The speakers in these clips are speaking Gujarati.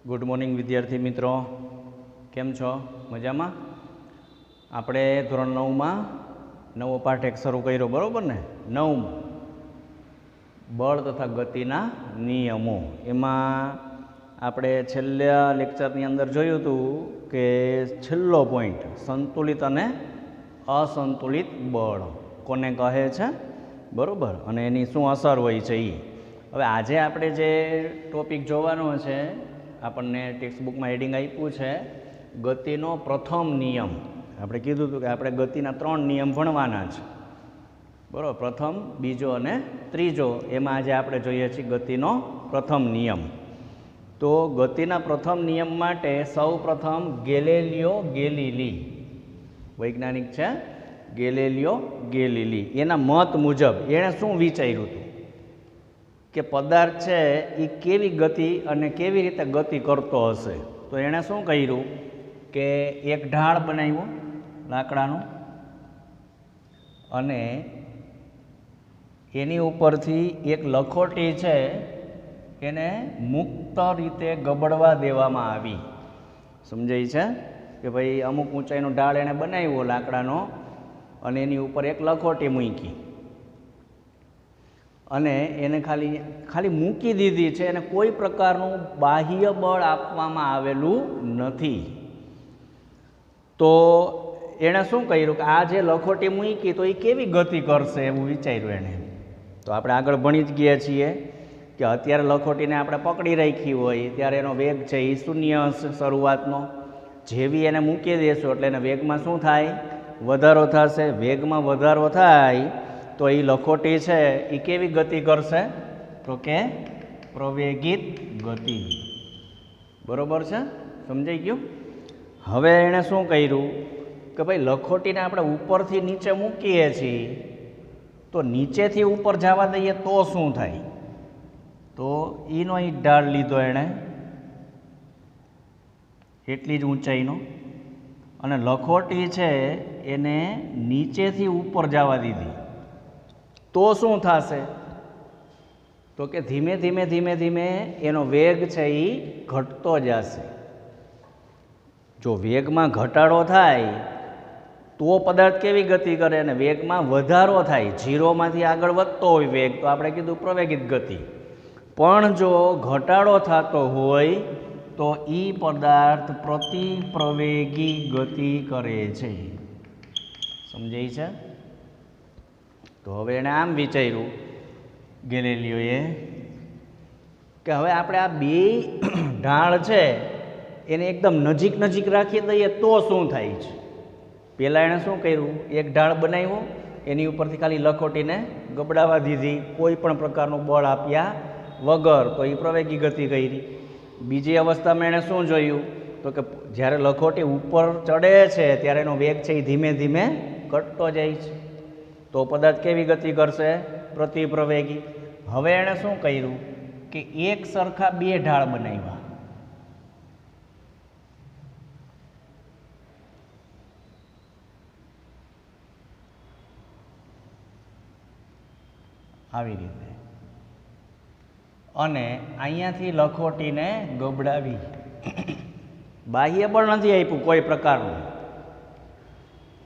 गुड मॉर्निंग विद्यार्थी मित्रों, केम छो? मजामां? आपणे धोरण 9 में नवो पाठ एक शरू कर्यो, बरोबर ने? 9 बळ तथा गतिना नियमों। एमां आपणे छेल्ला लेक्चरनी अंदर जोयुं हतुं के छेल्लो पॉइंट संतुलित अने असंतुलित बळ कोने कहे छे, बरोबर, अने एनी शुं असर होय छे ई। हवे आजे आपणे जे टॉपिक जोवानो छे, આપણને ટેક્સ્ટબુકમાં હેડિંગ આપ્યું છે ગતિનો પ્રથમ નિયમ। આપણે કીધું હતું કે આપણે ગતિના 3 નિયમ ભણવાના છે, બરાબર, પ્રથમ, બીજો અને ત્રીજો। એમાં આજે આપણે જોઈએ છીએ ગતિનો પ્રથમ નિયમ। તો ગતિના પ્રથમ નિયમ માટે સૌ પ્રથમ ગેલિલિયો ગેલિલી, વૈજ્ઞાનિક છે ગેલિલિયો ગેલિલી, એના મત મુજબ એણે શું વિચાર્યું હતું કે પદાર્થ છે એ કેવી ગતિ અને કેવી રીતે ગતિ કરતો હશે। તો એણે શું કર્યું કે એક ઢાળ બનાવ્યો લાકડાનો અને એની ઉપરથી એક લખોટી છે એને મુક્ત રીતે ગબડવા દેવામાં આવી। સમજાય છે કે ભાઈ અમુક ઊંચાઈનો ઢાળ એણે બનાવ્યો લાકડાનો અને એની ઉપર એક લખોટી મૂકી અને એને ખાલી મૂકી દીધી છે અને કોઈ પ્રકારનું બાહ્ય બળ આપવામાં આવેલું નથી। તો એણે શું કર્યું કે આ જે લખોટી મૂકી તો એ કેવી ગતિ કરશે એવું વિચાર્યું એણે। તો આપણે આગળ ભણી જ ગયા છીએ કે અત્યારે લખોટીને આપણે પકડી રાખી હોય ત્યારે એનો વેગ છે એ શૂન્ય હશે શરૂઆતનો। જેવી એને મૂકી દેશું એટલે એને વેગમાં શું થાય? વધારો થશે। વેગમાં વધારો થાય તો એ લખોટી છે એ કેવી ગતિ કરશે? તો કે પ્રવેગિત ગતિ, બરોબર છે? સમજાઈ ગયું? હવે એણે શું કર્યું કે ભાઈ લખોટીને આપણે ઉપરથી નીચે મૂકીએ છીએ તો નીચેથી ઉપર જવા દઈએ તો શું થાય? તો એનો એક ઢાળ લીધો એણે એટલી જ ઊંચાઈનો અને લખોટી છે એને નીચેથી ઉપર જવા દીધી તો શું થશે? તો કે ધીમે ધીમે ધીમે ધીમે એનો વેગ છે એ ઘટતો જશે। જો વેગમાં ઘટાડો થાય તો પદાર્થ કેવી ગતિ કરે અને વેગમાં વધારો થાય, ઝીરોમાંથી આગળ વધતો હોય વેગ તો આપણે કીધું પ્રવેગિત ગતિ। પણ જો ઘટાડો થતો હોય તો એ પદાર્થ પ્રતિપ્રવેગી ગતિ કરે છે। સમજાય છે? તો હવે એણે આમ વિચાર્યું ગેલિલિયોએ કે હવે આપણે આ બે ઢાળ છે એને એકદમ નજીક નજીક રાખી દઈએ તો શું થાય છે? પહેલાં એણે શું કર્યું? એક ઢાળ બનાવ્યો એની ઉપરથી ખાલી લખોટીને ગબડાવવા દીધી કોઈ પણ પ્રકારનું બળ આપ્યા વગર, તો એ પ્રવેગી ગતિ કરી। બીજી અવસ્થામાં એણે શું જોયું તો કે જ્યારે લખોટી ઉપર ચડે છે ત્યારે એનો વેગ છે એ ધીમે ધીમે ઘટતો જાય છે તો પદાર્થ કેવી ગતિ કરશે? પ્રતિપ્રવેગી। હવે એણે શું કર્યું કે એક સરખા બે ઢાળ બનાવ્યા, આવી રીતે, અને અહીંયાથી લખોટીને ગબડાવી, બાહ્ય બળ નથી આપ્યું કોઈ પ્રકારનું।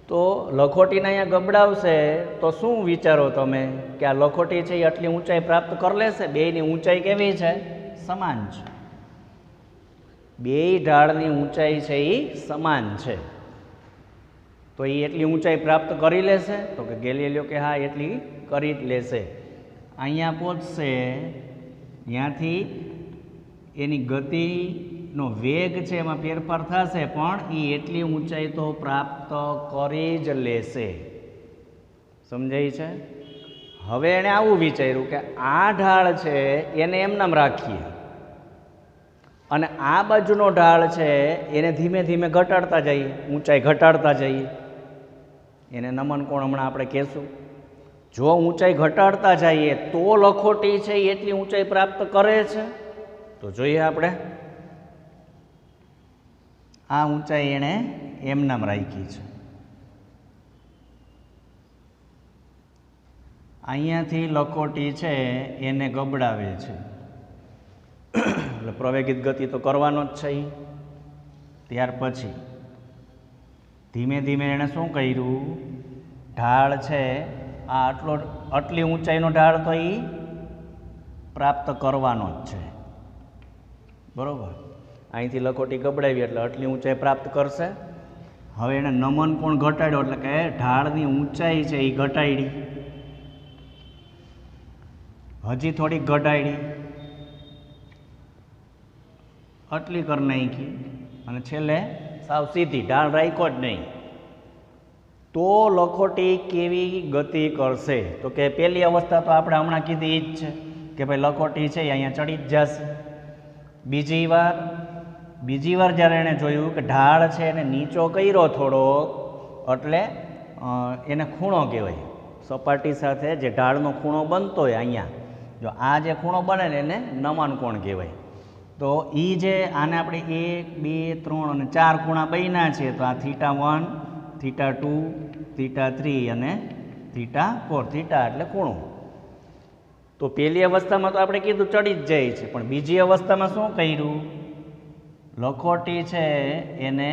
તો લખોટીને અહીંયા ગબડાવશે તો શું વિચારો તમે કે આ લખોટી છે એ આટલી ઊંચાઈ પ્રાપ્ત કરી લેશે? બેયની ઊંચાઈ કેવી છે? સમાન છે। બેય ઢાળની ઊંચાઈ છે એ સમાન છે તો એ એટલી ઊંચાઈ પ્રાપ્ત કરી લેશે? તો કે ગેલિલિયો કે હા એટલી કરી જ લેશે। અહીંયા પહોંચશે ત્યાંથી એની ગતિનો વેગ છે એમાં ફેરફાર થશે પણ એ એટલી ઊંચાઈ તો પ્રાપ્ત કરી જ લેશે। સમજાય છે? હવે એણે આવું વિચાર્યું કે આ ઢાળ છે એને એમનામ રાખીએ અને આ બાજુનો ઢાળ છે એને ધીમે ધીમે ઘટાડતા જઈએ, ઊંચાઈ ઘટાડતા જઈએ। એને નમન કોણ હમણાં આપણે કહેશું। જો ઊંચાઈ ઘટાડતા જઈએ તો લખોટી છે એ એટલી ઊંચાઈ પ્રાપ્ત કરે છે? તો જોઈએ આપણે, આ ઊંચાઈ એણે એમનામ રાખી છે। અહીંયાથી લખોટી છે એને ગબડાવે છે એટલે પ્રવેગિત ગતિ તો કરવાનો જ છે. ત્યાર પછી ધીમે ધીમે એણે શું કર્યું, ઢાળ છે આ આટલી ઊંચાઈનો ઢાળ તો એ પ્રાપ્ત કરવાનો જ છે, બરાબર. અહીંથી લખોટી ગબડાવી એટલે આટલી ઊંચાઈ પ્રાપ્ત કરશે. હવે એને નમન કોણ ઘટાડ્યો એટલે કે ઢાળની ઊંચાઈ છે એ ઘટાડી, હજી થોડીક ઘટાડી, આટલી કરી નાખી અને છેલ્લે સાવ સીધી ઢાળ રાખ્યો જ નહીં. તો લખોટી કેવી ગતિ કરશે? તો કે પહેલી અવસ્થા તો આપણે હમણાં કીધી એ જ છે કે ભાઈ લખોટી છે એ અહીંયા ચડી જ જશે. બીજી વાર જ્યારે એણે જોયું કે ઢાળ છે એને નીચો કર્યો થોડોક, એટલે એને ખૂણો કહેવાય. સપાટી સાથે જે ઢાળનો ખૂણો બનતો હોય અહીંયા, જો આ જે ખૂણો બને ને એને નમન કોણ કહેવાય. તો એ જે આને આપણે 1, 2, 3 અને 4 ખૂણા બન્યા છે, તો આ θ1, θ2, θ3 અને θ4. θ એટલે ખૂણો. તો પહેલી અવસ્થામાં તો આપણે કીધું ચડી જ જાય છે, પણ બીજી અવસ્થામાં શું કર્યું, લખોટી છે એને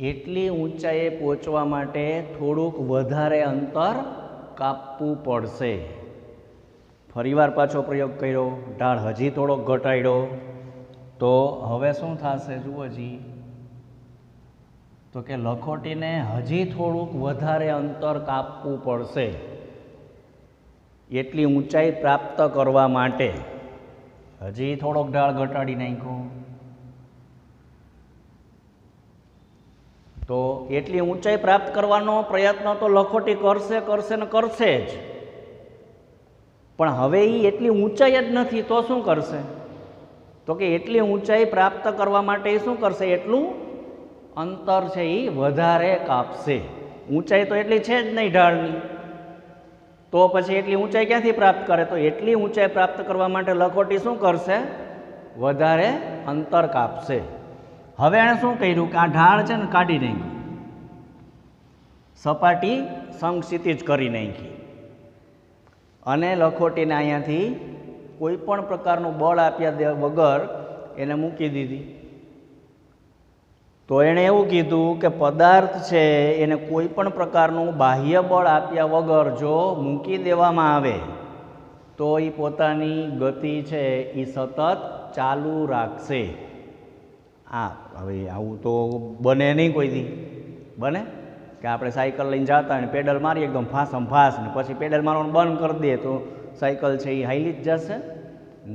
એટલી ઊંચાઈએ પહોંચવા માટે થોડુંક વધારે અંતર કાપવું પડશે. ફરીવાર પાછો પ્રયોગ કર્યો, ઢાળ હજી થોડોક ઘટાડ્યો. તો હવે શું થશે જુઓ જી, તો કે લખોટીને હજી થોડુંક વધારે અંતર કાપવું પડશે એટલી ઊંચાઈ પ્રાપ્ત કરવા માટે. હજી થોડોક ઢાળ ઘટાડી નાખ્યો. તો એટલી ઊંચાઈ પ્રાપ્ત કરવાનો પ્રયત્ન તો લખોટી કરશે ને કરશે જ, પણ હવે એ એટલી ઊંચાઈ જ નથી તો શું કરશે, તો કે એટલી ઊંચાઈ પ્રાપ્ત કરવા માટે એ શું કરશે, એટલું અંતર છે એ વધારે કાપશે. ઊંચાઈ તો એટલી છે જ નહીં ઢાળની, તો પછી એટલી ઊંચાઈ ક્યાંથી પ્રાપ્ત કરે? તો એટલી ઊંચાઈ પ્રાપ્ત કરવા માટે લખોટી શું કરશે, વધારે અંતર કાપશે. હવે એણે શું કર્યું કે આ ઢાળ છે ને કાઢી નાખી, સપાટી સમક્ષિતિજ કરી નાખી અને લખોટીને અહીંયાથી કોઈ પણ પ્રકારનું બળ આપ્યા વગર એને મૂકી દીધી. તો એણે એવું કીધું કે પદાર્થ છે એને કોઈ પણ પ્રકારનું બાહ્ય બળ આપ્યા વગર જો મૂકી દેવામાં આવે તો એ પોતાની ગતિ છે એ સતત ચાલુ રાખશે. હવે આવું તો બને નહીં કોઈ દી. બને કે આપણે સાયકલ લઈને જતા અને પેડલ મારી એકદમ ફાસમ ફાસ ને પછી પેડલ મારવાનું બંધ કરી દે તો સાયકલ છે એ હાલી જ જશે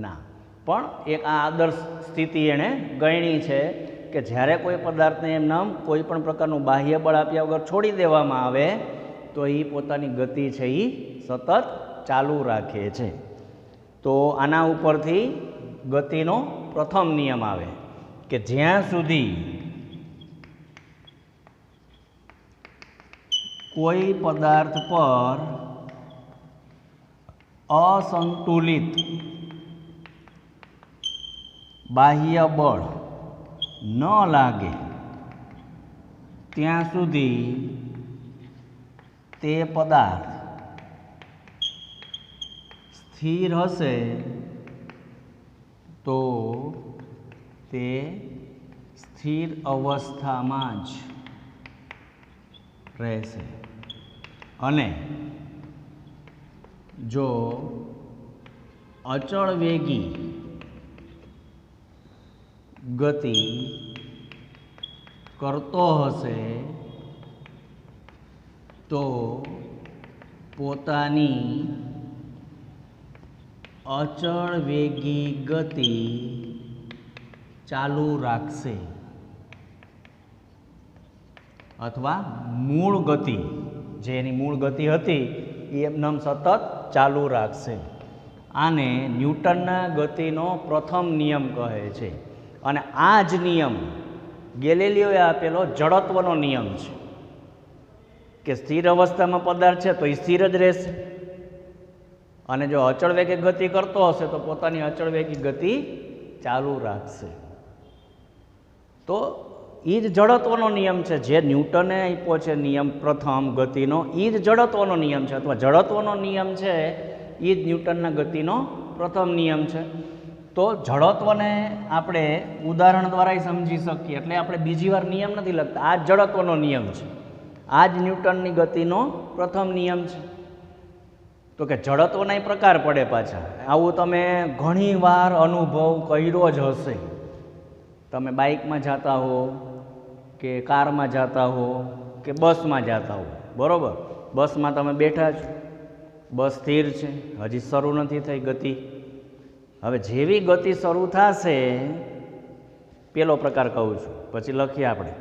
ના. પણ એક આ આદર્શ સ્થિતિ એણે ગણી છે કે જ્યારે કોઈ પદાર્થને એમ નામ કોઈ પણ પ્રકારનું બાહ્ય બળ આપ્યા વગર છોડી દેવામાં આવે તો એ પોતાની ગતિ છે એ સતત ચાલુ રાખે છે. તો આના ઉપરથી ગતિનો પ્રથમ નિયમ આવે કે જ્યાં સુધી કોઈ પદાર્થ પર અસંતુલિત બાહ્ય બળ ન લાગે ત્યાં સુધી તે પદાર્થ સ્થિર હશે તો તે સ્થિર અવસ્થામાં જ રહેશે અને જો અચળ વેગી ગતિ કરતો હશે તો પોતાની અચળ વેગી ગતિ ચાલુ રાખશે અથવા મૂળ ગતિ જે એની મૂળ ગતિ હતી એ એમનેમ સતત ચાલુ રાખશે. આને ન્યૂટનના ગતિનો પ્રથમ નિયમ કહે છે અને આ જ નિયમ ગેલિલિયોએ આપેલો જડત્વનો નિયમ છે કે સ્થિર અવસ્થામાં પદાર્થ છે તો એ સ્થિર જ રહેશે અને જો અચળ વેગે ગતિ કરતો હશે તો પોતાની અચળ વેગી ગતિ ચાલુ રાખશે. તો એ જ જડત્વનો નિયમ છે જે ન્યૂટને આપ્યો છે નિયમ પ્રથમ ગતિનો, એ જ જડત્વનો નિયમ છે અથવા જડત્વનો નિયમ છે એ જ ન્યૂટનના ગતિનો પ્રથમ નિયમ છે. તો જડત્વને આપણે ઉદાહરણ દ્વારા સમજી શકીએ, એટલે આપણે બીજી વાર નિયમ નથી લખતા. આ જ જડત્વનો નિયમ છે, આ જ ન્યૂટનની ગતિનો પ્રથમ નિયમ છે. તો કે જડત્વના પ્રકાર પડે પાછા. આવું તમે ઘણી વાર અનુભવ કર્યો જ હશે. તમે બાઇકમાં જતા હો કે કારમાં જતા હો કે બસમાં જતા હો, બરાબર? બસમાં તમે બેઠા છો, બસ સ્થિર છે, હજી શરૂ નથી થઈ ગતિ. હવે જેવી ગતિ શરૂ થશે, પેલો પ્રકાર કહું છું, પછી લખીએ આપણે.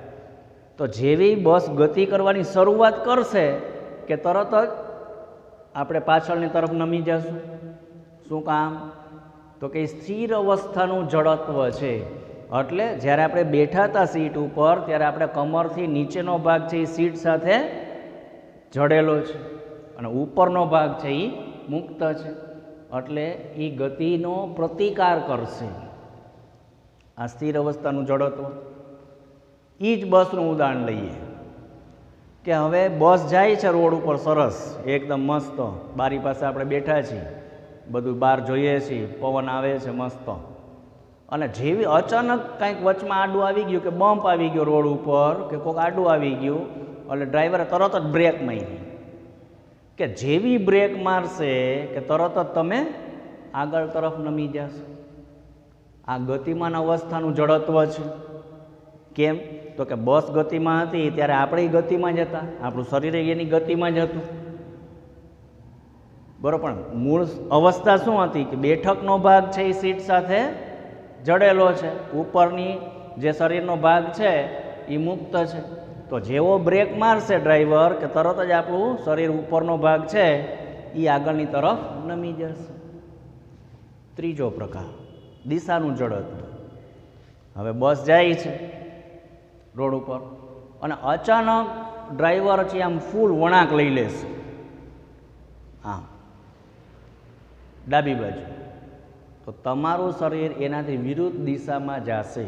તો જેવી બસ ગતિ કરવાની શરૂઆત કરશે કે તરત જ આપણે પાછળની તરફ નમી જશું. શું કામ? તો કે સ્થિર અવસ્થાનું જડત્વ છે. એટલે જ્યારે આપણે બેઠા હતા સીટ ઉપર, ત્યારે આપણે કમરથી નીચેનો ભાગ છે એ સીટ સાથે જડેલો છે અને ઉપરનો ભાગ છે એ મુક્ત છે. એટલે એ ગતિનો પ્રતિકાર કરશે આ સ્થિર અવસ્થાનું જડત્વ. એ જ બસનું ઉદાહરણ લઈએ કે હવે બસ જાય છે રોડ ઉપર, સરસ એકદમ મસ્ત, બારી પાસે આપણે બેઠા છીએ, બધું બહાર જોઈએ છીએ, પવન આવે છે મસ્ત. અને જેવી અચાનક કંઈક વચમાં આડું આવી ગયું કે બમ્પ આવી ગયો રોડ ઉપર કે કોઈક આડું આવી ગયું, એટલે ડ્રાઈવરે તરત જ બ્રેક મારી. કે જેવી બ્રેક મારશે કે તરત જ તમે આગળ તરફ નમી જશો. આ ગતિમાન અવસ્થાનું જડત્વ છે. કેમ? તો કે બસ ગતિમાં હતી ત્યારે આપણે ગતિમાં જ હતા, આપણું શરીર એની ગતિમાં જ હતું, બરાબર? પણ મૂળ અવસ્થા શું હતી કે બેઠકનો ભાગ છે એ સીટ સાથે જડેલો છે, ઉપરની જે શરીરનો ભાગ છે એ મુક્ત છે. તો જેવો બ્રેક મારશે ડ્રાઈવર કે તરત જ આપણું શરીર ઉપરનો ભાગ છે એ આગળની તરફ નમી જશે. ત્રીજો પ્રકાર દિશાનું જડત્વ. હવે બસ જાય છે રોડ ઉપર અને અચાનક ડ્રાઈવર છે આમ ફૂલ વળાંક લઈ લેશે, આમ ડાબી બાજુ, તો તમારું શરીર એનાથી વિરુદ્ધ દિશામાં જશે,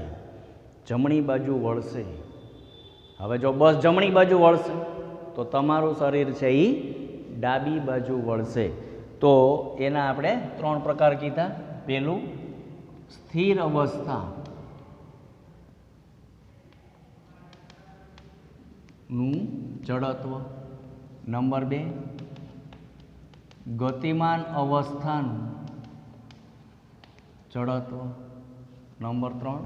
જમણી બાજુ વળશે. હવે જો બસ જમણી બાજુ વળશે તો તમારું શરીર છે એ ડાબી બાજુ વળશે. તો એના આપણે 3 પ્રકાર કીધા. પહેલું સ્થિર અવસ્થા નું જડત્વ, નંબર 2 ગતિમાન અવસ્થાનું જડત્વ, નંબર 3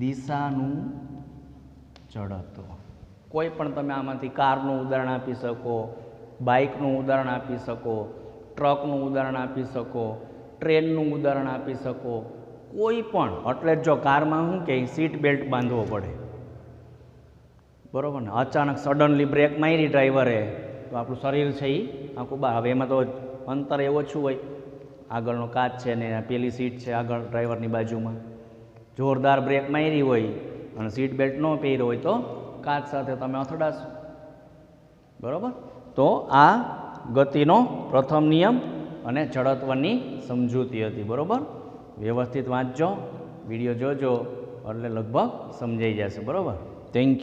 દિશાનું જડત્વ. કોઈ પણ તમે આમાંથી કારનું ઉદાહરણ આપી શકો, બાઇકનું ઉદાહરણ આપી શકો, ટ્રકનું ઉદાહરણ આપી શકો, ટ્રેનનું ઉદાહરણ આપી શકો, કોઈ પણ. એટલે જો કારમાં શું કે સીટ બેલ્ટ બાંધવો પડે, બરાબર ને? અચાનક સડનલી બ્રેક મારી ડ્રાઈવરે તો આપણું શરીર છે એ આખું બહાર. હવે એમાં તો અંતર એ ઓછું હોય, આગળનો કાચ છે ને પેલી સીટ છે આગળ ડ્રાઈવરની બાજુમાં. જોરદાર બ્રેક મારી હોય અને સીટ બેલ્ટ ન પહેર્યો હોય તો કાચ સાથે તમે અથડાશો, બરાબર? તો આ ગતિનો પ્રથમ નિયમ અને જડત્વની સમજૂતી હતી, બરાબર? વ્યવસ્થિત વાંચજો, વિડીયો જોજો એટલે લગભગ સમજાઈ જશે, બરાબર? Thank you.